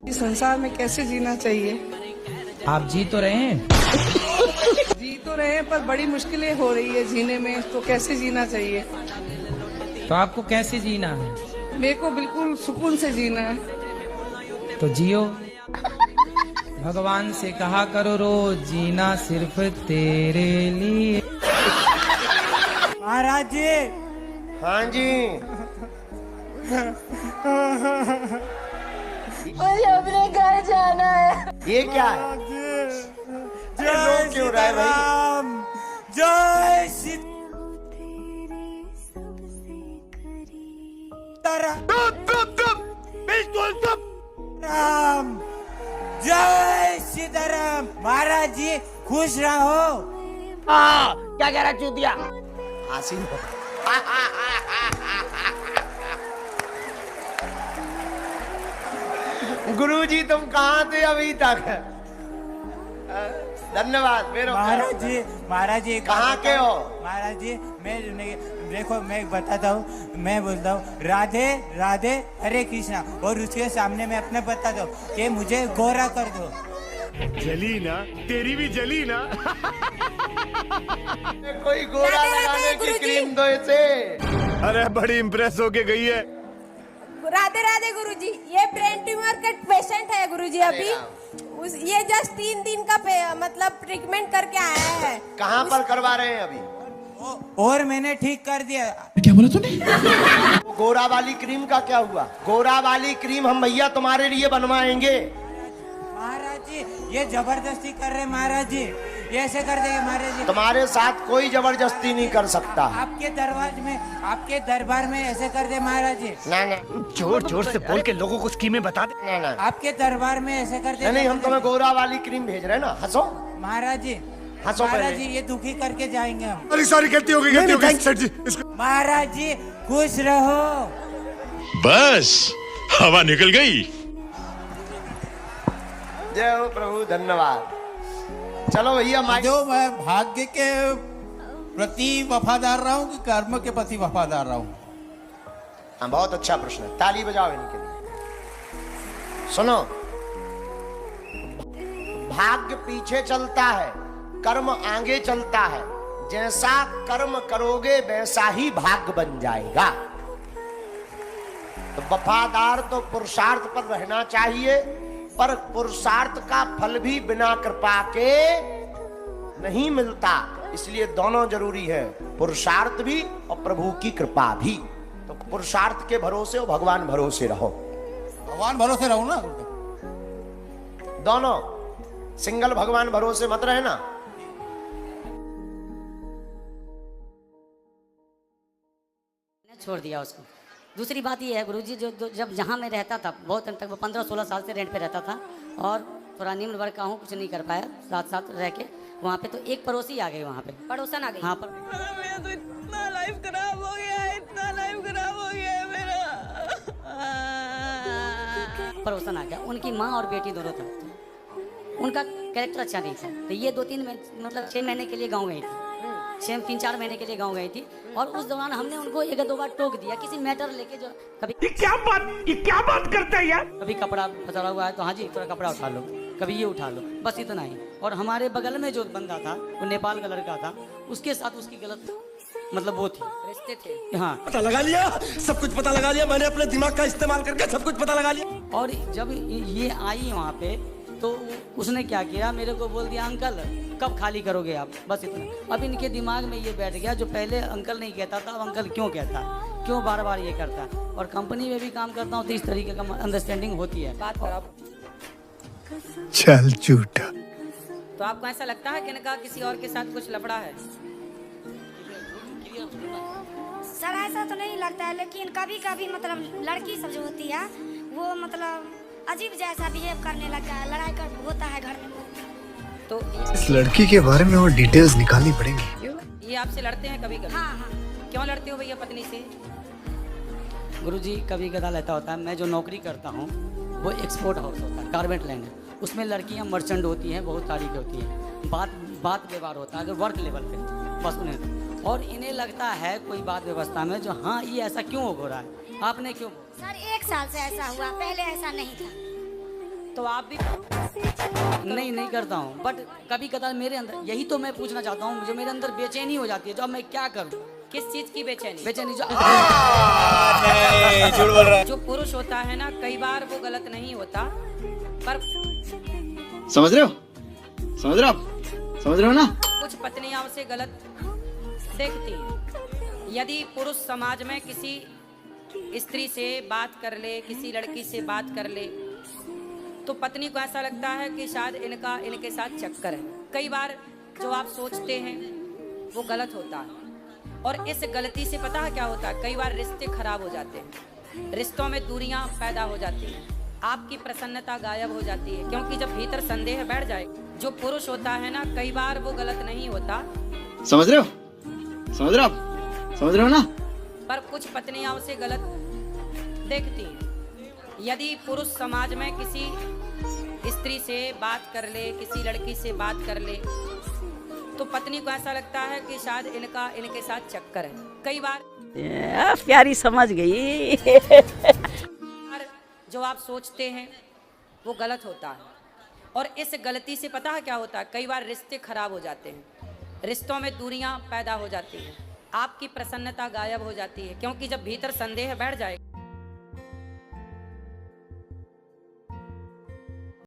इस संसार में कैसे जीना चाहिए? आप जी तो रहे हैं। जी तो रहे हैं, पर बड़ी मुश्किलें हो रही है जीने में, तो कैसे जीना चाहिए? तो आपको कैसे जीना है? मेरे को बिल्कुल सुकून से जीना है। तो जियो। भगवान से कहा करो रोज जीना सिर्फ तेरे लिए। महाराज जी। हाँ जी। मुझे अपने घर जाना है। ये क्या है? जय रो क्यों रहा है भाई? सीताराम, जय सीताराम, बिल्कुल चुप। राम, जय सीताराम। महाराज जी खुश रहो। क्या कह रहा चूतिया? हासिल हो। गुरुजी तुम कहाँ थे अभी तक? धन्यवाद। मेरे महाराज जी कहाँ के हो? महाराज जी देखो मैं बताता हूँ, मैं बोलता हूँ राधे राधे हरे कृष्णा, और उसके सामने मैं अपने बताता हूँ कि मुझे गोरा कर दो। जली ना, तेरी भी जली ना। कोई गोरा लगाने की क्रीम दो इसे। अरे बड़ी इम्प्रेस होके गई है। राधे राधे गुरुजी, ये ब्रेन ट्यूमर का पेशेंट है गुरुजी अभी। ये जस्ट 3 दिन का मतलब ट्रीटमेंट करके आया है। कहाँ पर करवा रहे हैं अभी? और मैंने ठीक कर दिया। क्या बोला तूने? गोरा वाली क्रीम का क्या हुआ? गोरा वाली क्रीम हम भैया तुम्हारे लिए बनवाएंगे। महाराज जी ये जबरदस्ती कर रहे महाराज जी, ये ऐसे कर देंगे महाराज जी। तुम्हारे साथ कोई जबरदस्ती नहीं कर सकता। आपके दरबार में ऐसे कर दे महाराज जी। ना जोर जोर से बोल के लोगों को स्कीमें बता दे। ना आपके दरबार में ऐसे कर दे। नहीं, हम तुम्हें गोरा वाली क्रीम भेज रहे हैं ना। हंसो महाराज जी, हंसो महाराज पहले। जी ये दुखी करके जाएंगे हम। सॉरी गलती हो गई सर जी। महाराज जी खुश रहो। बस हवा निकल गई। जय हो प्रभु, धन्यवाद। चलो भैया माइक। जो मैं भाग्य के प्रति वफादार रहा हूँ कि कर्म के प्रति वफादार रहा हूँ? हाँ, बहुत अच्छा प्रश्न है, ताली बजाओ इनके लिए। सुनो, भाग्य पीछे चलता है, कर्म आगे चलता है। जैसा कर्म करोगे वैसा ही भाग्य बन जाएगा। तो वफादार तो पुरुषार्थ पर रहना चाहिए, पर पुरुषार्थ का फल भी बिना कृपा के नहीं मिलता। इसलिए दोनों जरूरी है, पुरुषार्थ भी और प्रभु की कृपा भी। तो पुरुषार्थ के भरोसे और भगवान भरोसे रहो। भगवान भरोसे रहो ना। दोनों, सिंगल भगवान भरोसे मत रहे ना। छोड़ दिया उसको। दूसरी बात ये है गुरुजी, जो जब जहाँ मैं रहता था बहुत टाइम तक, 15-16 साल से रेंट पे रहता था और थोड़ा निम्न वर्ग का हूँ, कुछ नहीं कर पाया साथ साथ रह के वहाँ पे। तो एक पड़ोसी आ गई वहाँ पे, पड़ोसन आ गई। हाँ पर मेरा तो इतना लाइफ खराब हो गया है, इतना लाइफ खराब हो गया है मेरा। पड़ोसन आ गया, उनकी माँ और बेटी दोनों था। उनका कैरेक्टर अच्छा नहीं था। तो ये 2-3 मतलब 6 महीने के लिए गाँव गई थी। 3-4 महीने के लिए गाँव गई थी। और उस दौरान हमने उनको 1-2 बार टोक दिया किसी मैटर लेके। जो कभी ये क्या बात करता है यार। कभी कपड़ा फंसा हुआ है तो हाँ जी थोड़ा कपड़ा उठा लो, कभी ये उठा लो, बस इतना ही। और हमारे बगल में जो बंदा था वो नेपाल का लड़का था, उसके साथ उसकी गलत मतलब वो थी, रिश्ते थे। हाँ पता लगा लिया, सब कुछ पता लगा लिया मैंने, अपने दिमाग का इस्तेमाल करके सब कुछ पता लगा लिया। और जब ये आई वहाँ पे तो उसने क्या किया, मेरे को बोल दिया अंकल कब खाली करोगे आप, बस इतना। अब इनके दिमाग में ये बैठ गया, जो पहले अंकल नहीं कहता था अब अंकल क्यों कहता है, क्यों बार बार ये करता है। और कंपनी में भी काम करता हूँ तो इस तरीके का अंडरस्टैंडिंग होती है। बात करो चल झूठा। तो आपको ऐसा लगता है कि इनका किसी और के साथ कुछ लफड़ा है? सर ऐसा तो नहीं लगता है, लेकिन कभी कभी मतलब लड़की सब जो होती है वो मतलब अजीब जैसा बिहेव करने लगता है, लड़ाई कर होता है घर में। तो इस लड़की के बारे में और डिटेल्स निकालनी पड़ेंगी। ये आपसे लड़ते हैं कभी कभी? हाँ। क्यों लड़ते हो भैया पत्नी से? गुरुजी कभी कदाल ऐसा होता है, मैं जो नौकरी करता हूँ वो एक्सपोर्ट हाउस होता है, गारमेंट लैंड है। उसमें लड़कियाँ मर्चेंट होती हैं, बहुत सारी की होती हैं। बात व्यवहार होता है अगर वर्क लेवल पे, बस उन्हें। और इन्हें लगता है कोई बात व्यवस्था में जो हाँ ये ऐसा क्यों हो रहा है, आपने क्यों? सर 1 साल से ऐसा हुआ, पहले ऐसा नहीं था। तो आप भी नहीं करता हूँ, बट कभी कदार मेरे अंदर, यही तो मैं पूछना चाहता हूँ, मुझे मेरे अंदर बेचैनी हो जाती है, जो अब मैं क्या करूँ? किस चीज की बेचैनी? बेचैनी जो झूठ बोल रहा है। जो पुरुष होता है ना, कई बार वो गलत नहीं होता, पर समझ रहे हो? समझ रहे हो आप? समझ रहे हो ना? कुछ पत्नियां उसे गलत देखती हैं। यदि पुरुष समाज में किसी स्त्री से बात कर ले, किसी लड़की से बात कर ले, तो पत्नी को ऐसा लगता है कि शायद इनके साथ चक्कर है। कई बार जो आप सोचते हैं वो गलत होता है, और इस गलती से पता है क्या होता है? कई बार रिश्ते खराब हो जाते हैं, रिश्तों में दूरियां पैदा हो जाती हैं, आपकी प्रसन्नता गायब हो जाती है, क्योंकि जब भीतर संदेह बैठ जाए, जो पुरुष होता है ना, कई बार वो गलत नहीं होता। समझ रहे हो? समझ रहे हो आप? समझ रहे हो ना? पर कुछ पत्नियां उसे गलत देखती हैं। यदि पुरुष समाज में किसी स्त्री से बात कर ले, किसी लड़की से बात कर ले, तो पत्नी को ऐसा लगता है कि शायद इनके साथ चक्कर है। कई बार प्यारी समझ गई। जो आप सोचते हैं वो गलत होता है, और इस गलती से पता है क्या होता है? कई बार रिश्ते खराब हो जाते हैं, रिश्तों में दूरियां पैदा हो जाती हैं, आपकी प्रसन्नता गायब हो जाती है, क्योंकि जब भीतर संदेह बैठ जाए